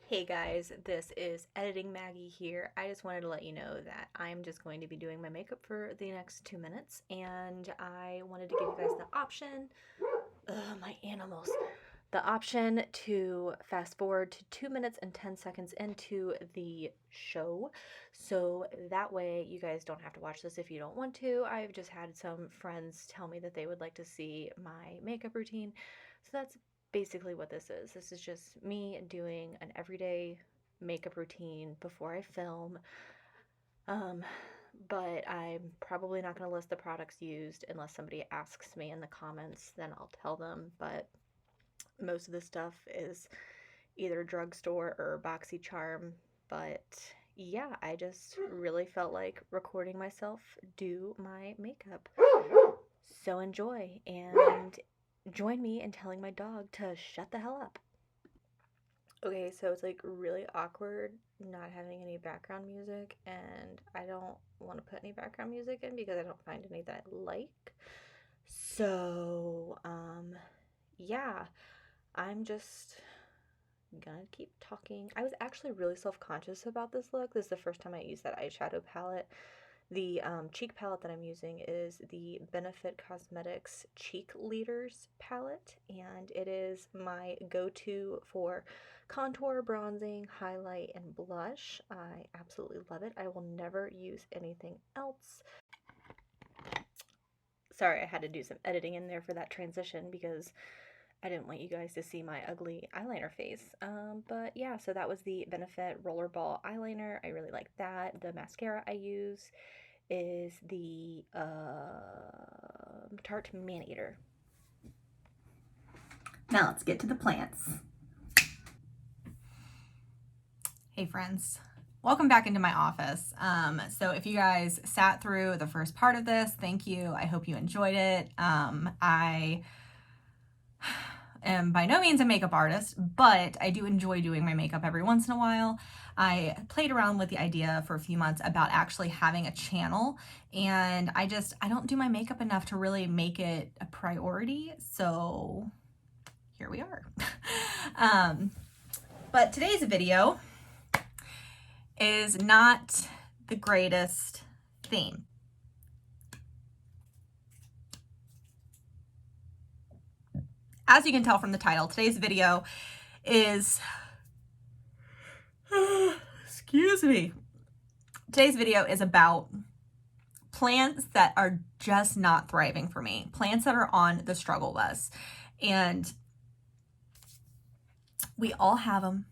Hey guys, this is Editing Maggie here. I just wanted to let you know that I'm just going to be doing my makeup for the next 2 minutes, and I wanted to give you guys the option, my animals, the option to fast forward to 2 minutes and 10 seconds into the show. So that way you guys don't have to watch this if you don't want to. I've just had some friends tell me that they would like to see my makeup routine. So that's basically what this is. This is just me doing an everyday makeup routine before I film. Um, but I'm probably not going to list the products used unless somebody asks me in the comments, then I'll tell them. But most of the stuff is either drugstore or BoxyCharm. But yeah, I just really felt like recording myself do my makeup. So enjoy and join me in telling my dog to shut the hell up. Okay, so it's like really awkward not having any background music, and I don't want to put any background music in because I don't find any that I like. So, yeah, I'm just gonna keep talking. I was actually really self-conscious about this look. This is the first time I used that eyeshadow palette. The cheek palette that I'm using is the Benefit Cosmetics Cheek Leaders palette, and it is my go-to for contour, bronzing, highlight, and blush. I absolutely love it. I will never use anything else. Sorry, I had to do some editing in there for that transition because I didn't want you guys to see my ugly eyeliner face. But yeah, so that was the Benefit Rollerball eyeliner. I really like that. The mascara I use is the Tarte Maneater. Now let's get to the plants. Hey friends, welcome back into my office. So if you guys sat through the first part of this, thank you. I hope you enjoyed it. I am by no means a makeup artist, but I do enjoy doing my makeup every once in a while. I played around with the idea for a few months about actually having a channel, and I don't do my makeup enough to really make it a priority. So here we are. But today's video is not the greatest theme. As you can tell from the title, today's video is, excuse me. Today's video is about plants that are just not thriving for me, plants that are on the struggle bus. And we all have them.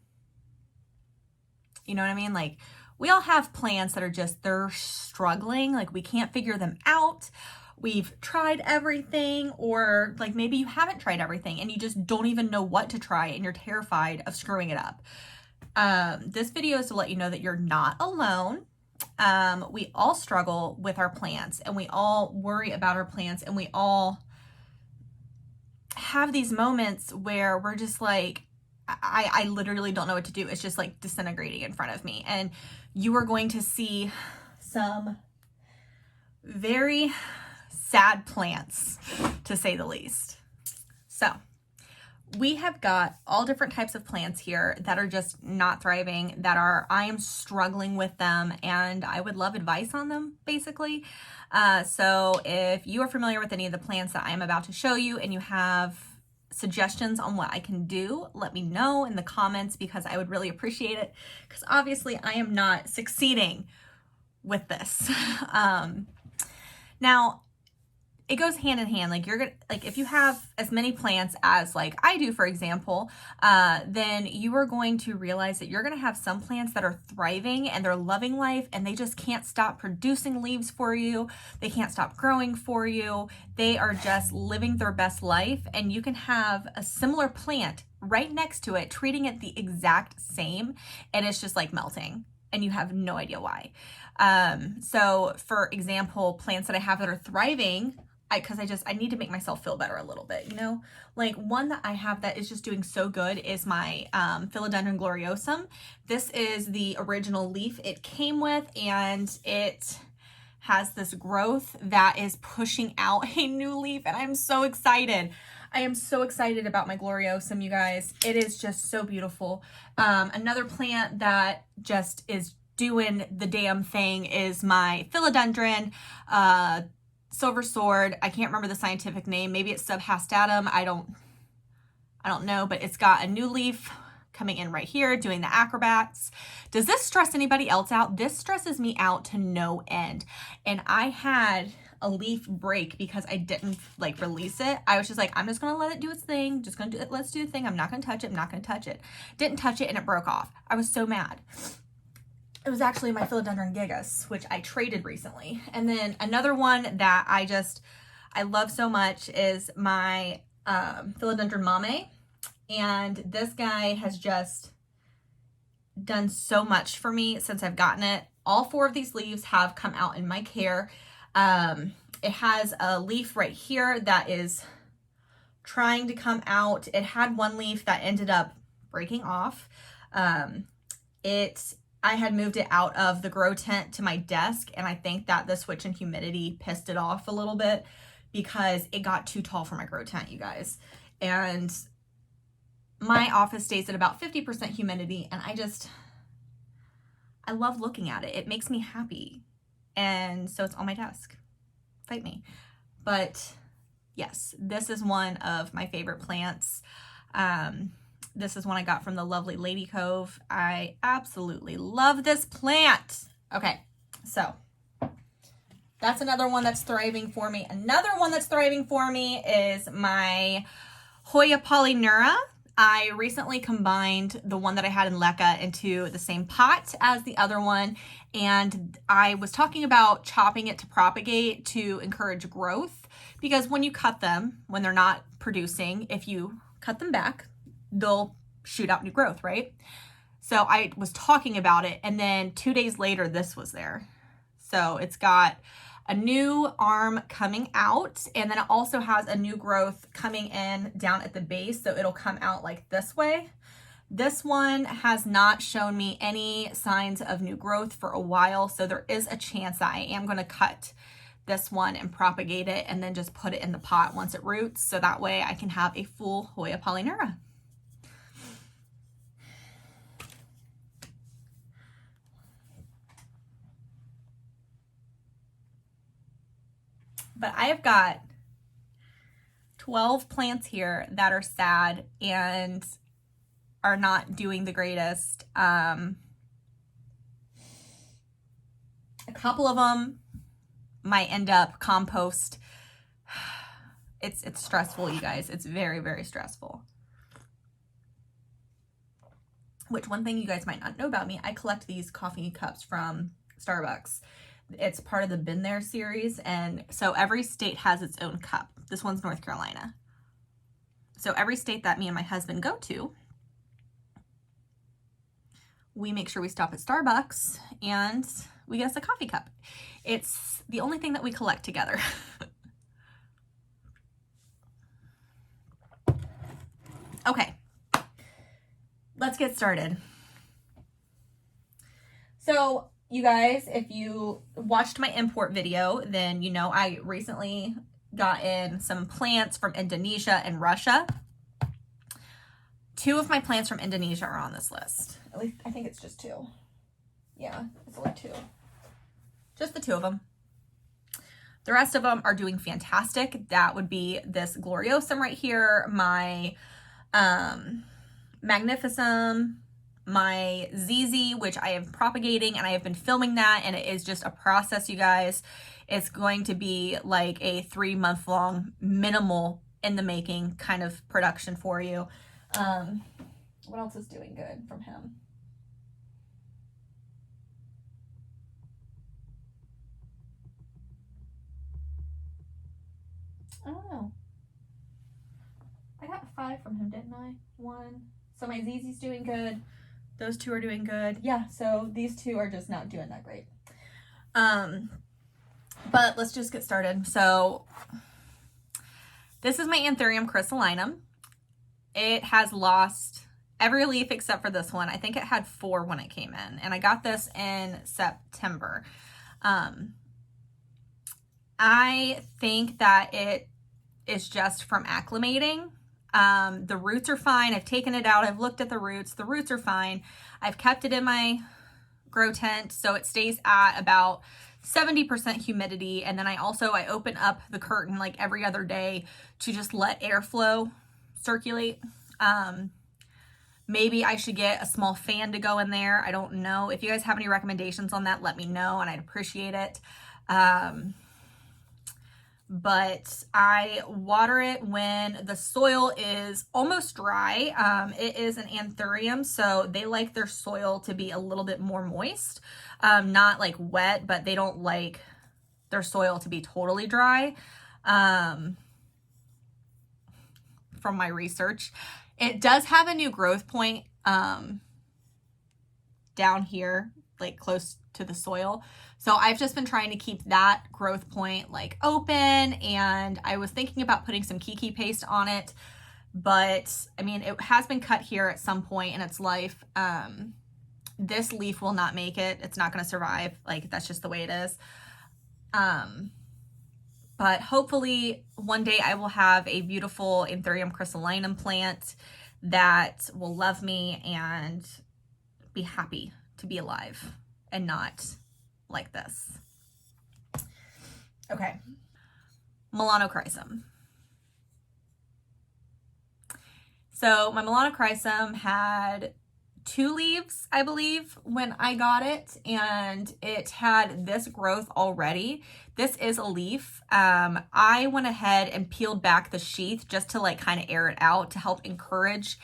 You know what I mean? Like, we all have plants that are just, they're struggling. Like, we can't figure them out. We've tried everything, or like maybe you haven't tried everything and you just don't even know what to try and you're terrified of screwing it up. This video is to let you know that you're not alone. We all struggle with our plants, and we all worry about our plants, and we all have these moments where we're just like, I literally don't know what to do. It's just like disintegrating in front of me. And you are going to see some very sad plants, to say the least. So we have got all different types of plants here that are just not thriving, I am struggling with them, and I would love advice on them, basically. So if you are familiar with any of the plants that I am about to show you and you have suggestions on what I can do, let me know in the comments, because I would really appreciate it, because obviously I am not succeeding with this. Now it goes hand in hand. Like, if you have as many plants as like I do, for example, then you are going to realize that you're going to have some plants that are thriving and they're loving life, and they just can't stop producing leaves for you. They can't stop growing for you. They are just living their best life, and you can have a similar plant right next to it, treating it the exact same, and it's just like melting, and you have no idea why. So for example, plants that I have that are thriving, because I need to make myself feel better a little bit, you know? Like, one that I have that is just doing so good is my Philodendron gloriosum. This is the original leaf it came with, and it has this growth that is pushing out a new leaf, and I'm so excited. I am so excited about my Gloriosum, you guys. It is just so beautiful. Another plant that just is doing the damn thing is my philodendron, silver sword. I can't remember the scientific name. Maybe it's subhastatum. I don't know, but it's got a new leaf coming in right here, doing the acrobats. Does this stress anybody else out? This stresses me out to no end. And I had a leaf break because I didn't like release it. I was just like, I'm just gonna let it do its thing. Just gonna do it. Let's do the thing. I'm not gonna touch it. I'm not gonna touch it. Didn't touch it and it broke off. I was so mad. It was actually my philodendron gigas, which I traded recently. And then another one that I love so much is my philodendron mame. And this guy has just done so much for me since I've gotten it. All 4 of these leaves have come out in my care. It has a leaf right here that is trying to come out. It had one leaf that ended up breaking off. I had moved it out of the grow tent to my desk, and I think that the switch in humidity pissed it off a little bit because it got too tall for my grow tent, you guys. And my office stays at about 50% humidity, and I love looking at it. It makes me happy. And so it's on my desk. Fight me. But yes, this is one of my favorite plants. This is one I got from the lovely Lady Cove. I absolutely love this plant. Okay, so that's another one that's thriving for me. Another one that's thriving for me is my Hoya polyneura. I recently combined the one that I had in LECA into the same pot as the other one, and I was talking about chopping it to propagate to encourage growth, because when you cut them, when they're not producing, if you cut them back, they'll shoot out new growth, right? So I was talking about it, and then 2 days later, this was there. So it's got a new arm coming out, and then it also has a new growth coming in down at the base, so it'll come out like this way. This one has not shown me any signs of new growth for a while, so there is a chance that I am going to cut this one and propagate it and then just put it in the pot once it roots, so that way I can have a full Hoya polyneura. But I have got 12 plants here that are sad and are not doing the greatest. A couple of them might end up compost. It's stressful, you guys. It's very, very stressful. Which, one thing you guys might not know about me, I collect these coffee cups from Starbucks. It's part of the Been There series, and so every state has its own cup. This one's North Carolina. So every state that me and my husband go to, we make sure we stop at Starbucks and we get us a coffee cup. It's the only thing that we collect together. Okay, let's get started. So you guys, if you watched my import video, then you know I recently got in some plants from Indonesia and Russia. 2 of my plants from Indonesia are on this list. At least I think it's just 2. Yeah, it's only 2. Just the 2 of them. The rest of them are doing fantastic. That would be this Gloriosum right here, my Magnificum, my ZZ, which I am propagating, and I have been filming that, and it is just a process, you guys. It's going to be like a 3-month long minimal in the making kind of production for you. What else is doing good from him? I don't know. I got 5 from him, didn't I? 1. So my ZZ's doing good. Those 2 are doing good. Yeah, so these 2 are just not doing that great. But let's just get started. So this is my Anthurium crystallinum. It has lost every leaf except for this one. I think it had 4 when it came in, and I got this in September. I think that it is just from acclimating. The roots are fine. I've taken it out. I've looked at the roots. The roots are fine. I've kept it in my grow tent so it stays at about 70% humidity. And then I open up the curtain like every other day to just let airflow circulate. Maybe I should get a small fan to go in there. I don't know. If you guys have any recommendations on that, let me know and I'd appreciate it. But I water it when the soil is almost dry. It is an anthurium, so they like their soil to be a little bit more moist. Not like wet, but they don't like their soil to be totally dry. From my research, it does have a new growth point down here, like close to the soil. So I've just been trying to keep that growth point like open, and I was thinking about putting some kiki paste on it, but I mean, it has been cut here at some point in its life. This leaf will not make it. It's not going to survive. Like, that's just the way it is. But hopefully one day I will have a beautiful Anthurium crystallinum plant that will love me and be happy to be alive and not like this. Okay. Melanochrysum. So my Melanochrysum had 2 leaves, I believe, when I got it, and it had this growth already. This is a leaf. I went ahead and peeled back the sheath just to like kind of air it out to help encourage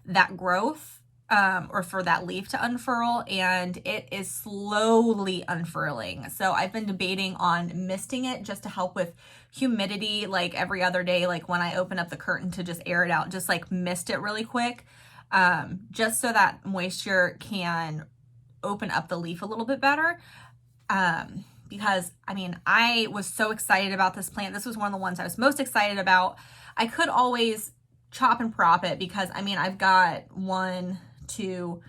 that growth, or for that leaf to unfurl, and it is slowly unfurling. So I've been debating on misting it just to help with humidity, like every other day, like when I open up the curtain to just air it out, just like mist it really quick, just so that moisture can open up the leaf a little bit better. Because I mean, I was so excited about this plant. This was one of the ones I was most excited about. I could always chop and prop it because I mean, I've got 1, 2,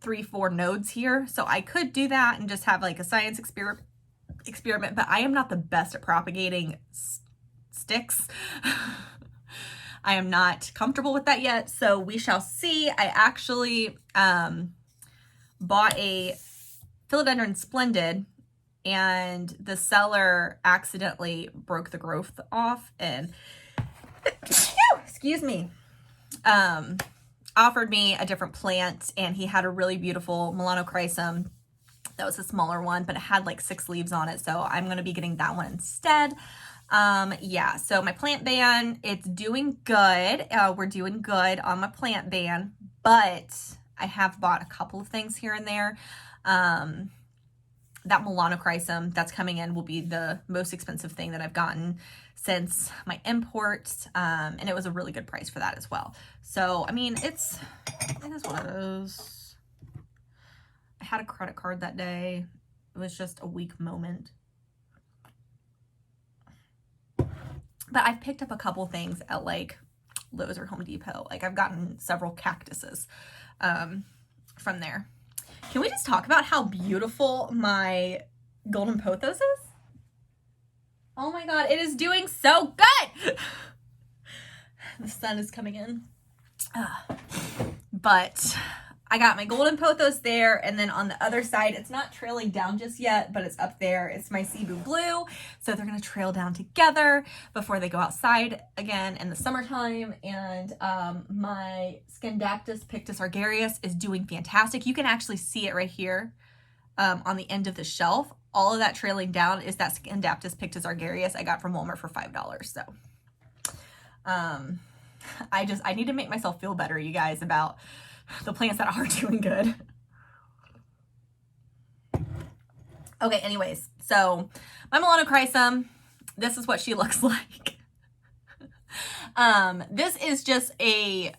3, 4 nodes here. So I could do that and just have like a science experiment, but I am not the best at propagating sticks. I am not comfortable with that yet, so we shall see. I actually bought a Philodendron Splendid, and the seller accidentally broke the growth off and excuse me, offered me a different plant, and he had a really beautiful Melanochrysum that was a smaller one, but it had like 6 leaves on it, so I'm going to be getting that one instead. Yeah, so my plant ban, it's doing good. We're doing good on my plant ban, but I have bought a couple of things here and there. That Melanochrysum that's coming in will be the most expensive thing that I've gotten since my import, and it was a really good price for that as well. So, I mean, it is what it is. I had a credit card that day. It was just a weak moment. But I've picked up a couple things at like Lowe's or Home Depot. Like I've gotten several cactuses from there. Can we just talk about how beautiful my golden pothos is? Oh my God, it is doing so good. The sun is coming in. But I got my golden pothos there, and then on the other side, it's not trailing down just yet, but it's up there. It's my Cebu Blue, so they're gonna trail down together before they go outside again in the summertime. And my Scindaptus Pictus Argarius is doing fantastic. You can actually see it right here on the end of the shelf. All of that trailing down is that Scindaptus Pictus Argarius I got from Walmart for $5. So I need to make myself feel better, you guys, about the plants that are doing good. Okay, anyways, so my Melanochrysum, this is what she looks like. This is just a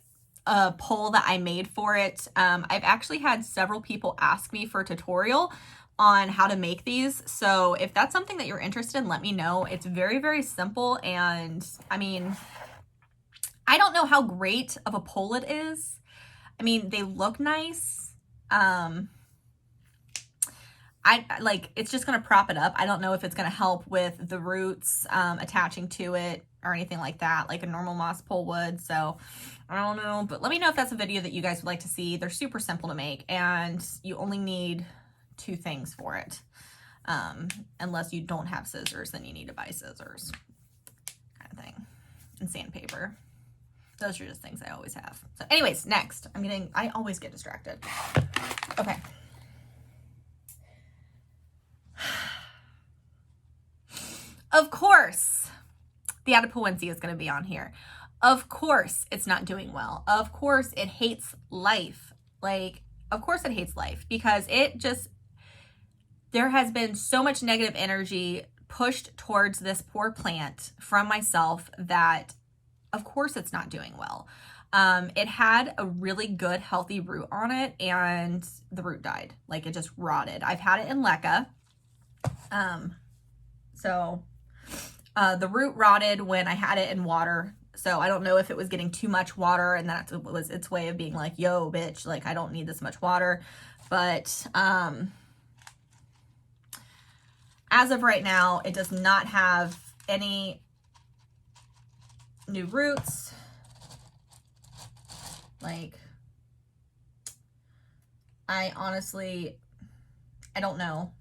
pole that I made for it. I've actually had several people ask me for a tutorial on how to make these. So if that's something that you're interested in, let me know. It's very, very simple. And I mean, I don't know how great of a pole it is. I mean, they look nice. it's just going to prop it up. I don't know if it's going to help with the roots attaching to it or anything like that, like a normal moss pole would. So I don't know, but let me know if that's a video that you guys would like to see. They're super simple to make, and you only need 2 things for it. Unless you don't have scissors, then you need to buy scissors, kind of thing, and sandpaper. Those are just things I always have. So anyways, next, I always get distracted. Okay. Of course, the Adipowensi is going to be on here. Of course, it's not doing well. Of course, it hates life. Like, of course it hates life, because there has been so much negative energy pushed towards this poor plant from myself that of course it's not doing well. It had a really good healthy root on it, and the root died. Like, it just rotted. I've had it in leca. The root rotted when I had it in water. So I don't know if it was getting too much water, and that was its way of being like, yo, bitch, like, I don't need this much water. But as of right now, it does not have any new roots. Like, I don't know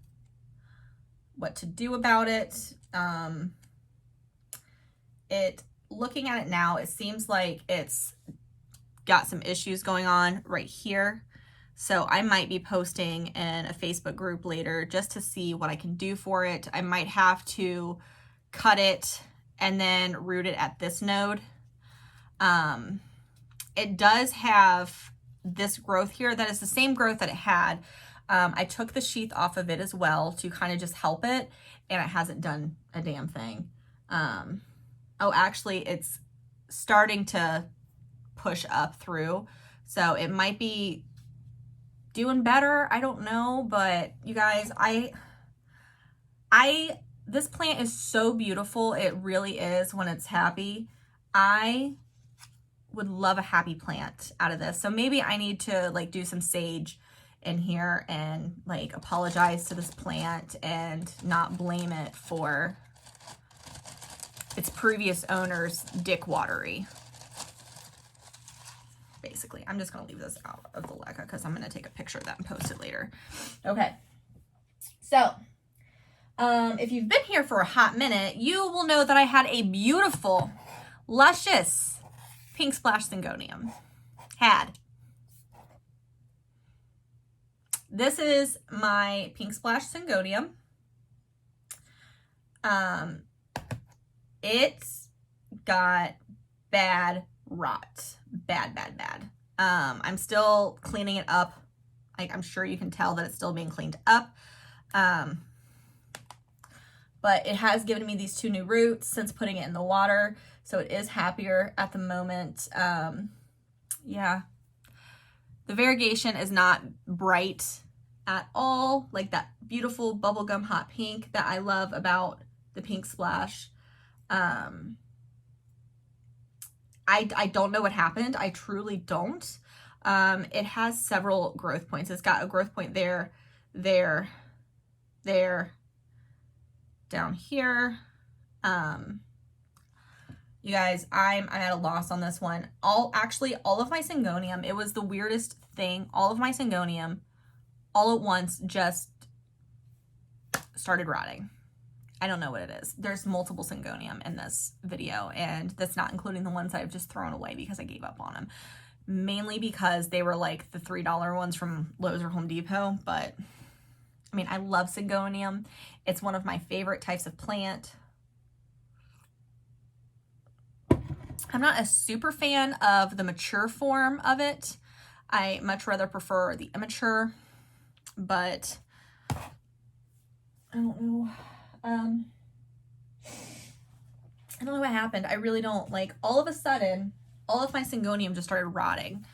what to do about it. Looking at it now, it seems like it's got some issues going on right here. So I might be posting in a Facebook group later just to see what I can do for it. I might have to cut it and then root it at this node. It does have this growth here that is the same growth that it had. I took the sheath off of it as well to kind of just help it, and it hasn't done a damn thing. Oh, actually, it's starting to push up through, so it might be doing better. I don't know, but you guys, this plant is so beautiful. It really is when it's happy. I would love a happy plant out of this. So maybe I need to like do some sage in here and like apologize to this plant and not blame it for its previous owner's dick watery. Basically, I'm just going to leave this out of the leca because I'm going to take a picture of that and post it later. Okay. So, if you've been here for a hot minute, you will know that I had a beautiful, luscious pink splash syngonium. This is my pink splash syngonium. It got bad rot. Bad. I'm still cleaning it up. Like, I'm sure you can tell that it's still being cleaned up. But it has given me these 2 new roots since putting it in the water. So it is happier at the moment. Yeah. The variegation is not bright at all. Like that beautiful bubblegum hot pink that I love about the pink splash. I don't know what happened. I truly don't. It has several growth points. It's got a growth point there, down here. You guys, I'm at a loss on this one. All of my syngonium, it was the weirdest thing. All of my syngonium, all at once, just started rotting. I don't know what it is. There's multiple syngonium in this video, and that's not including the ones I've just thrown away because I gave up on them. Mainly because they were like the $3 ones from Lowe's or Home Depot, but I mean, I love syngonium. It's one of my favorite types of plant. I'm not a super fan of the mature form of it. I much rather prefer the immature, but I don't know. I don't know what happened. I really don't. Like, all of a sudden, all of my syngonium just started rotting,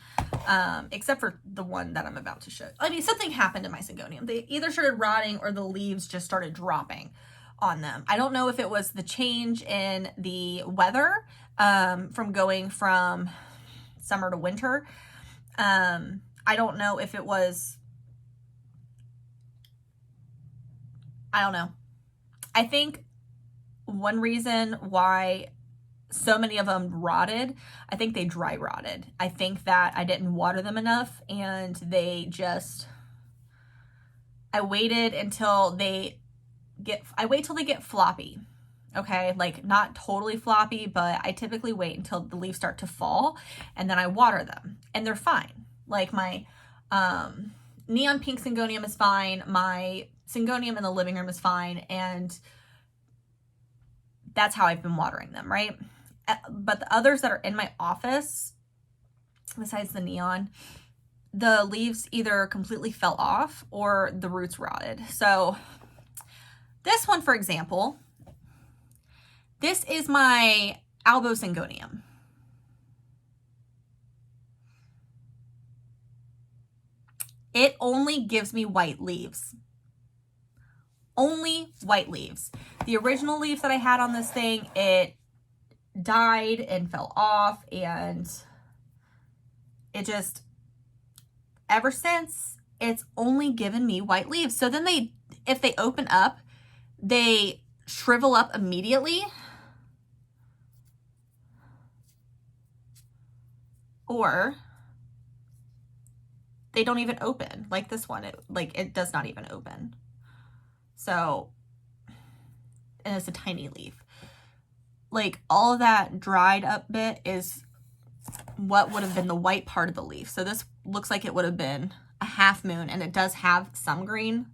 except for the one that I'm about to show. I mean, something happened to my syngonium. They either started rotting or the leaves just started dropping on them. I don't know if it was the change in the weather, from going from summer to winter. I don't know if it was I don't know. I think one reason why so many of them rotted, I think they dry rotted. I think that I didn't water them enough and they just, I waited until I wait till they get floppy. Okay, like not totally floppy, but I typically wait until the leaves start to fall and then I water them and they're fine. Like my neon pink syngonium is fine. My syngonium in the living room is fine. And that's how I've been watering them, right? But the others that are in my office, besides the neon, the leaves either completely fell off or the roots rotted. So this one, for example, this is my Albo syngonium. It only gives me white leaves. Only white leaves. The original leaves that I had on this thing, it died and fell off, and it just, ever since, it's only given me white leaves. So then if they open up, they shrivel up immediately, or they don't even open. Like this one, it does not even open. So, and it's a tiny leaf. Like all of that dried up bit is what would have been the white part of the leaf. So this looks like it would have been a half moon, and it does have some green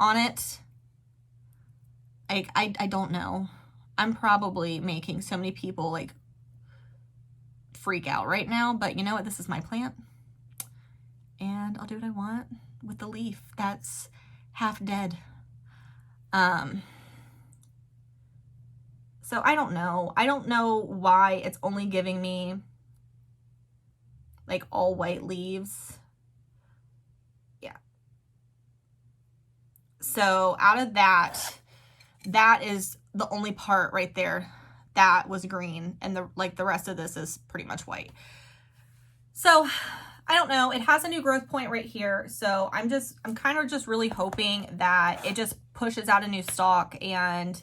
on it. I don't know. I'm probably making so many people like freak out right now, but you know what? This is my plant, and I'll do what I want with the leaf that's half dead. So I don't know. I don't know why it's only giving me like all white leaves. Yeah. So out of that is the only part right there that was green, and the rest of this is pretty much white. So I don't know. It has a new growth point right here. So I'm kind of just really hoping that it just pushes out a new stalk and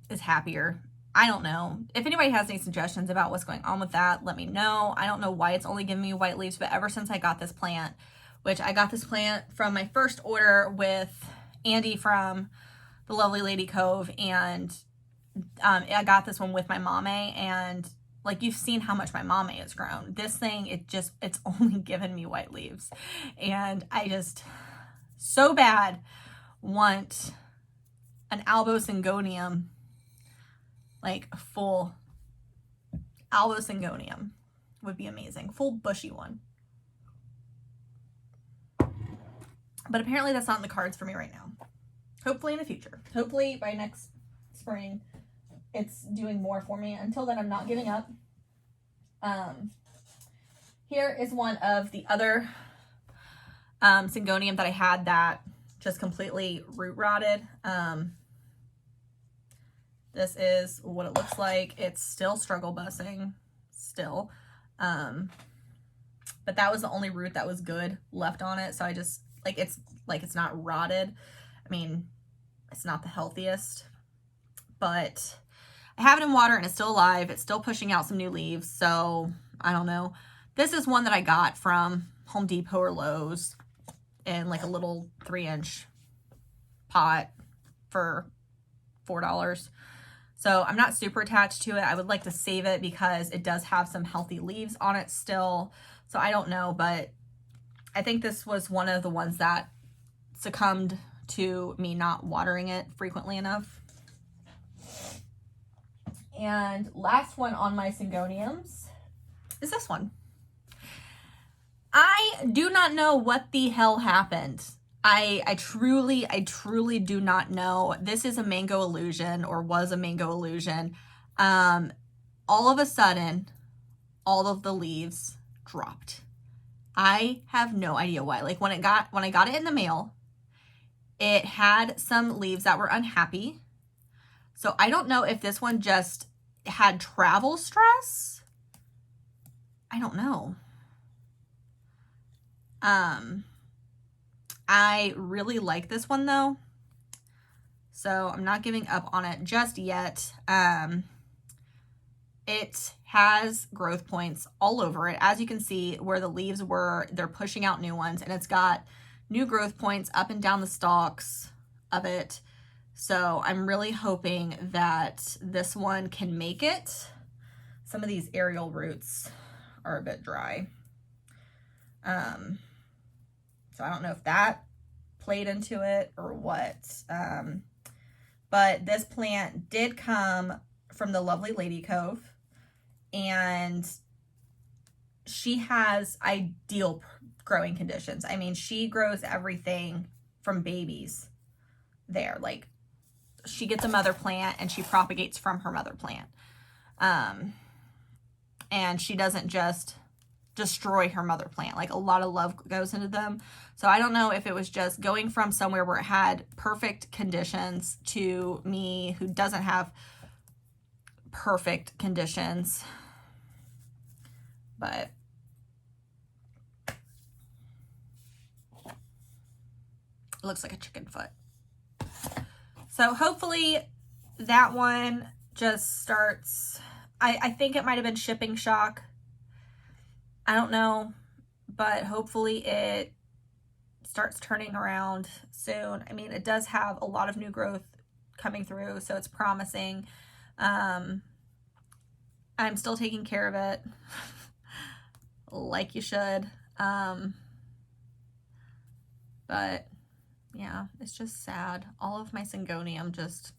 is happier. I don't know. If anybody has any suggestions about what's going on with that, let me know. I don't know why it's only giving me white leaves, but ever since I got this plant, which I got this plant from my first order with Andy from the Lovely Lady Cove, and I got this one with my mame, and like you've seen how much my mame has grown. This thing, it's only given me white leaves, and I just so bad want an Albo syngonium, like a full Albo syngonium would be amazing. Full bushy one. But apparently that's not in the cards for me right now. Hopefully in the future. Hopefully by next spring it's doing more for me. Until then, I'm not giving up. Here is one of the other syngonium that I had that just completely root rotted. This is what it looks like. It's still struggle bussing, still. But that was the only root that was good left on it. So I just, it's not rotted. I mean, it's not the healthiest, but I have it in water and it's still alive. It's still pushing out some new leaves. So I don't know. This is one that I got from Home Depot or Lowe's in like a little 3-inch pot for $4. So I'm not super attached to it. I would like to save it because it does have some healthy leaves on it still. So I don't know, but I think this was one of the ones that succumbed to me not watering it frequently enough. And last one on my syngoniums is this one. I do not know what the hell happened. I truly do not know. This is a mango illusion, or was a mango illusion. All of a sudden, all of the leaves dropped. I have no idea why. Like when I got it in the mail, it had some leaves that were unhappy. So I don't know if this one just had travel stress. I don't know. I really like this one though, so I'm not giving up on it just yet. It has growth points all over it. As you can see where the leaves were, they're pushing out new ones, and it's got new growth points up and down the stalks of it. So I'm really hoping that this one can make it. Some of these aerial roots are a bit dry. So I don't know if that played into it or what. But this plant did come from the lovely Lady Cove, and she has ideal growing conditions. I mean, she grows everything from babies there. Like, she gets a mother plant and she propagates from her mother plant. And she doesn't just destroy her mother plant. Like, a lot of love goes into them. So I don't know if it was just going from somewhere where it had perfect conditions to me who doesn't have perfect conditions. But it looks like a chicken foot. So hopefully that one just starts. I think it might have been shipping shock. I don't know, but hopefully it starts turning around soon. I mean, it does have a lot of new growth coming through, so it's promising. I'm still taking care of it like you should. But yeah, it's just sad. All of my syngonium just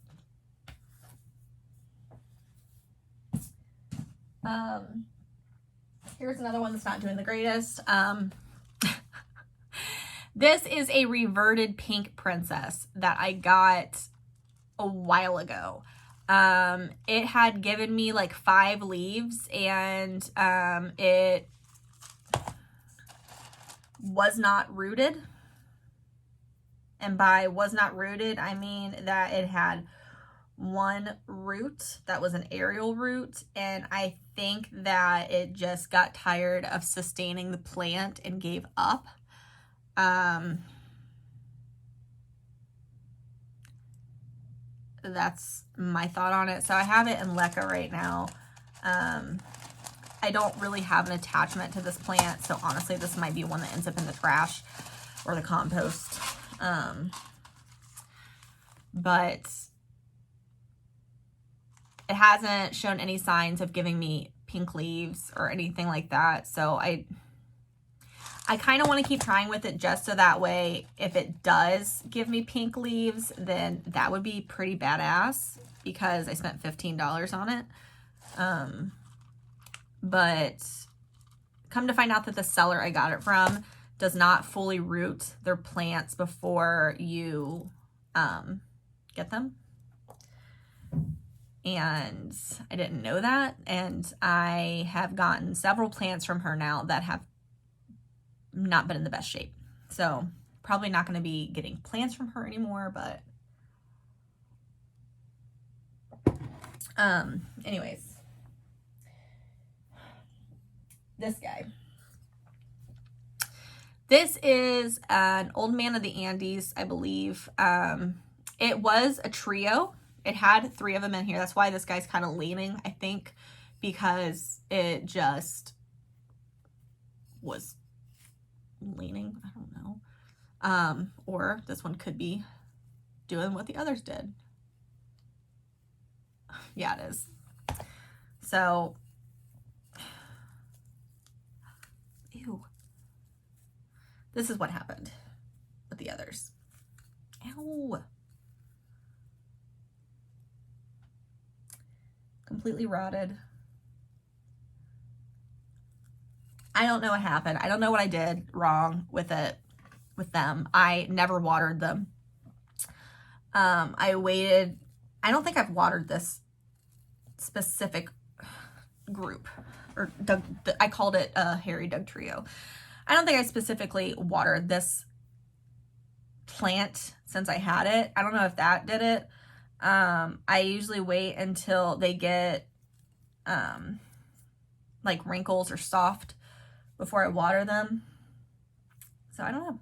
here's another one that's not doing the greatest. This is a reverted pink princess that I got a while ago. It had given me like 5 leaves, and it was not rooted. And by was not rooted, I mean that it had one root that was an aerial root, and I think that it just got tired of sustaining the plant and gave up. That's my thought on it. So I have it in LECA right now. I don't really have an attachment to this plant, so honestly this might be one that ends up in the trash or the compost. But it hasn't shown any signs of giving me pink leaves or anything like that. So I kind of want to keep trying with it just so that way if it does give me pink leaves, then that would be pretty badass because I spent $15 on it. But come to find out that the seller I got it from does not fully root their plants before you get them. And I didn't know that. And I have gotten several plants from her now that have not been in the best shape. So probably not going to be getting plants from her anymore, but anyways, this guy. This is an old man of the Andes, I believe. It was a trio. It had 3 of them in here. That's why this guy's kind of leaning, I think, because it just was leaning. I don't know. Or this one could be doing what the others did. Yeah, it is. So, ew. This is what happened with the others. Ow. Completely rotted. I don't know what happened. I don't know what I did wrong with it, with them. I never watered them. I waited. I don't think I've watered this specific group, or Doug, I called it a Harry Doug Trio. I don't think I specifically watered this plant since I had it. I don't know if that did it. I usually wait until they get like wrinkles or soft before I water them. So I don't know.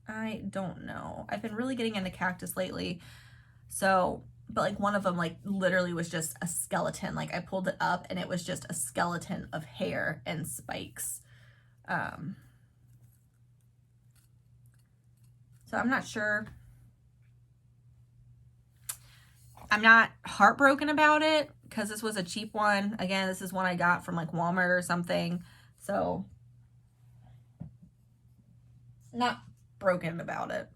I don't know. I've been really getting into cactus lately. So, but like one of them like literally was just a skeleton. Like I pulled it up and it was just a skeleton of hair and spikes. So I'm not sure. I'm not heartbroken about it because this was a cheap one. Again, this is one I got from like Walmart or something. So not broken about it.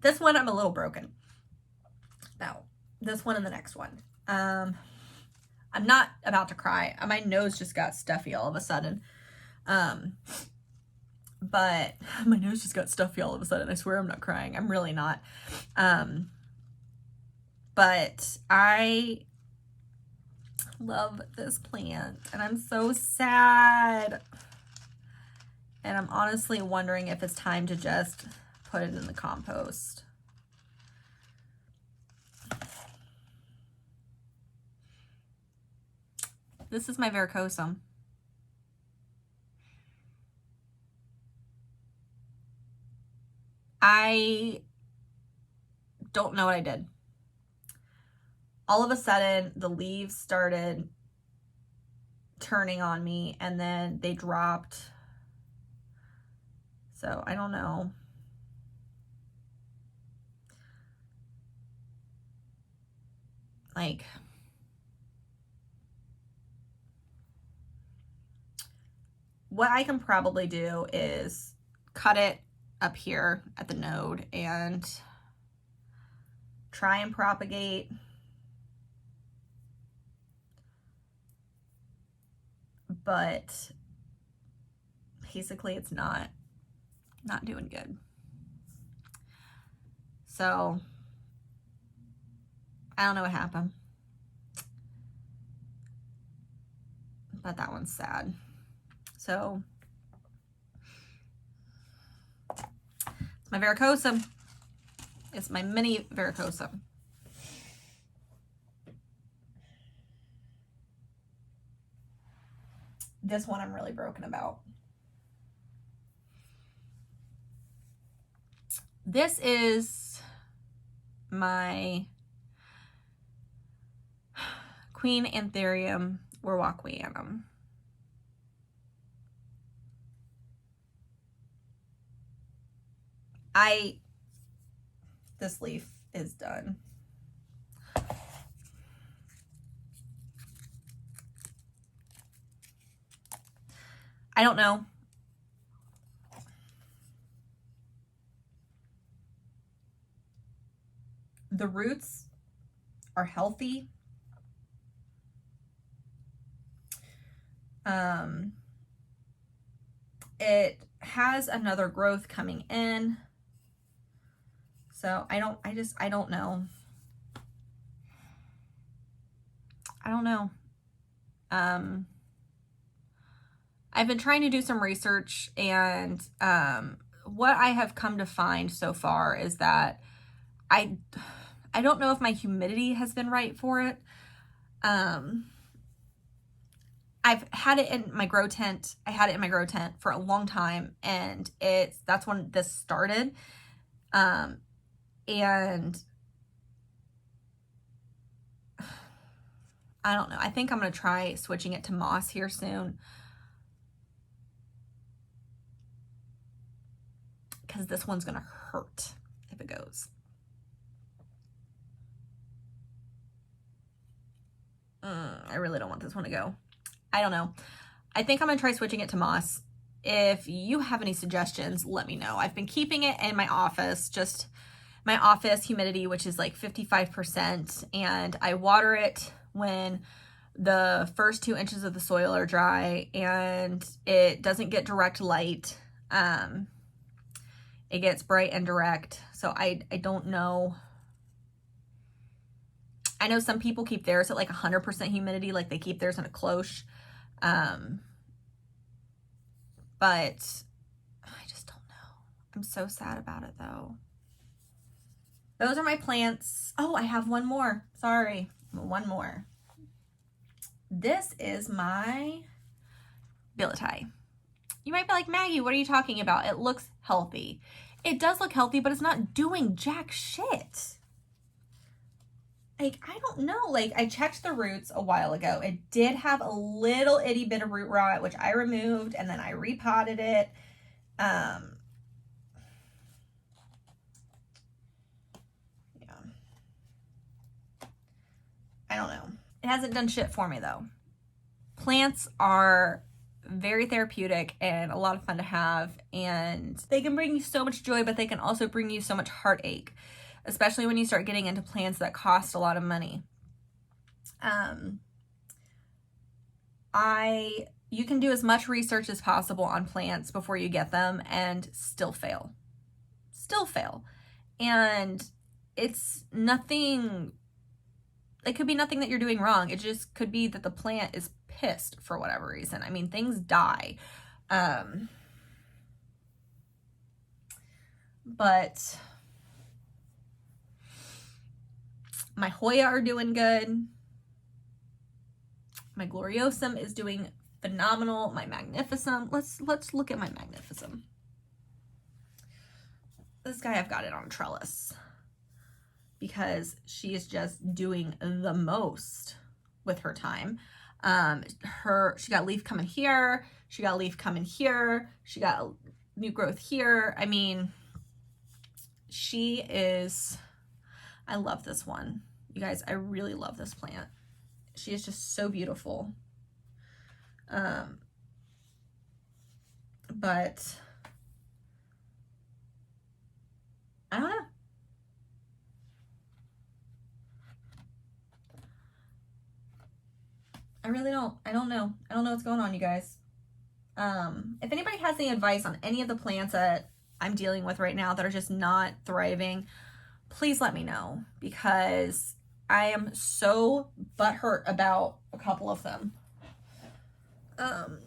This one I'm a little broken about. This one and the next one. I'm not about to cry. My nose just got stuffy all of a sudden. But my nose just got stuffy all of a sudden. I swear I'm not crying. I'm really not. But I love this plant and I'm so sad. And I'm honestly wondering if it's time to just put it in the compost. This is my varicosum. I don't know what I did. All of a sudden, the leaves started turning on me and then they dropped. So I don't know. Like, what I can probably do is cut it up here at the node and try and propagate. But basically it's not doing good. So I don't know what happened. But that one's sad. So it's my varicosum. It's my mini varicosum. This one I'm really broken about. This is my Queen Anthurium warwalkianum. This leaf is done. I don't know. The roots are healthy. It has another growth coming in. So I don't know. I don't know. I've been trying to do some research and what I have come to find so far is that I don't know if my humidity has been right for it. I've had it in my grow tent. I had it in my grow tent for a long time and that's when this started. And I don't know. I think I'm going to try switching it to moss here soon. Because this one's going to hurt if it goes. I really don't want this one to go. I don't know. I think I'm going to try switching it to moss. If you have any suggestions, let me know. I've been keeping it in my office, just my office humidity, which is like 55%. And I water it when the first 2 inches of the soil are dry and it doesn't get direct light. It gets bright and direct. So I don't know. I know some people keep theirs at like 100% humidity, like they keep theirs in a cloche. But I just don't know. I'm so sad about it though. Those are my plants. Oh, I have one more. Sorry, one more. this is my billieti. You might be like, Maggie, what are you talking about? It looks healthy. It does look healthy, but it's not doing jack shit. Like, I don't know. Like, I checked the roots a while ago. It did have a little itty bit of root rot, which I removed, and then I repotted it. Yeah. I don't know. It hasn't done shit for me, though. Plants are very therapeutic and a lot of fun to have, and they can bring you so much joy, but they can also bring you so much heartache, especially when you start getting into plants that cost a lot of money. You can do as much research as possible on plants before you get them and still fail. And it's nothing, it could be nothing that you're doing wrong. It just could be that the plant is pissed for whatever reason. I mean, things die. But my Hoya are doing good. My Gloriosum is doing phenomenal. My Magnificum. Let's look at my Magnificum. This guy, I've got it on trellis because she is just doing the most with her time. She got leaf coming here. She got leaf coming here. She got new growth here. I mean, she is, I love this one. You guys, I really love this plant. She is just so beautiful. But I don't know. I really don't. I don't know. I don't know what's going on, you guys. If anybody has any advice on any of the plants that I'm dealing with right now that are just not thriving, please let me know, because I am so butthurt about a couple of them. And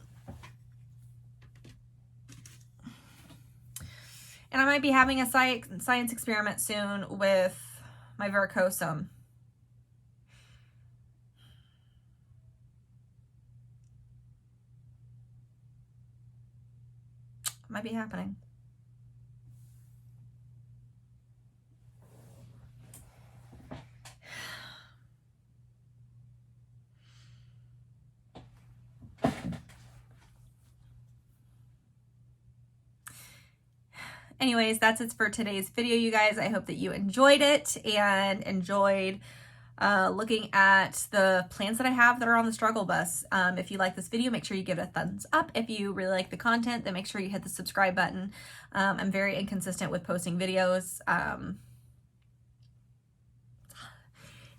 I might be having a science experiment soon with my Verrucosum. Might be happening. Anyways, that's it for today's video, you guys. I hope that you enjoyed it and enjoyed looking at the plants that I have that are on the struggle bus. If you like this video, make sure you give it a thumbs up. If you really like the content, then make sure you hit the subscribe button. I'm very inconsistent with posting videos.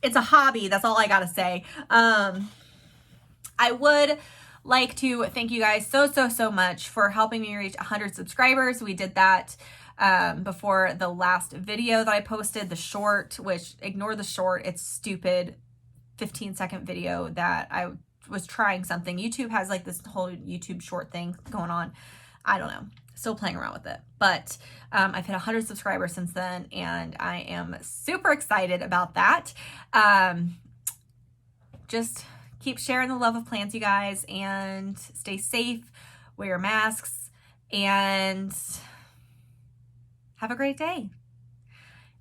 It's a hobby. That's all I gotta say. I would like to thank you guys so much for helping me reach 100 subscribers. We did that before the last video that I posted, the short, which ignore the short, it's stupid 15-second video that I was trying something. YouTube has like this whole YouTube short thing going on. I don't know, still playing around with it, but I've hit 100 subscribers since then, and I am super excited about that. Just keep sharing the love of plants, you guys, and stay safe, wear your masks, and have a great day.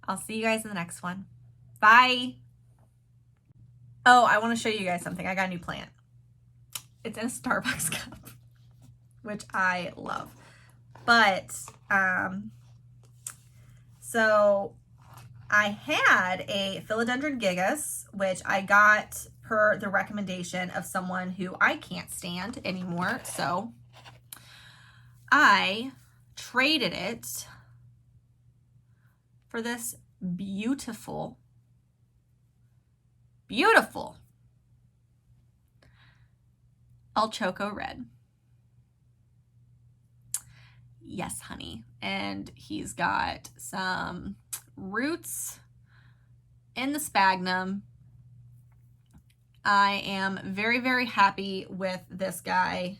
I'll see you guys in the next one. Bye. Oh, I want to show you guys something. I got a new plant. It's in a Starbucks cup, which I love. But, so I had a philodendron gigas, which I got per the recommendation of someone who I can't stand anymore. So I traded it for this beautiful El Choco Red. Yes, honey. And he's got some roots in the sphagnum. I am very happy with this guy.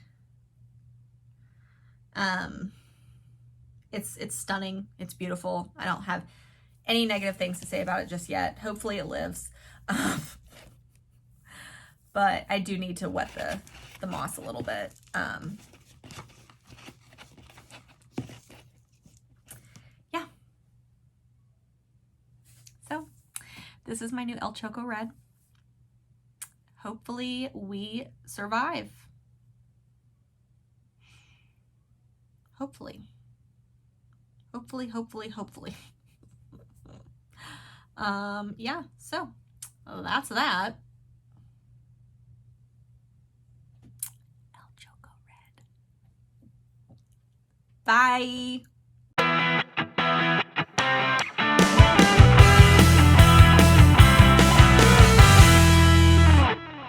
It's stunning. It's beautiful. I don't have any negative things to say about it just yet. Hopefully it lives. but I do need to wet the moss a little bit. Yeah. So this is my new El Choco Red. Hopefully we survive. Hopefully. Hopefully, hopefully, hopefully. Yeah, so that's that. El Choco Red. Bye.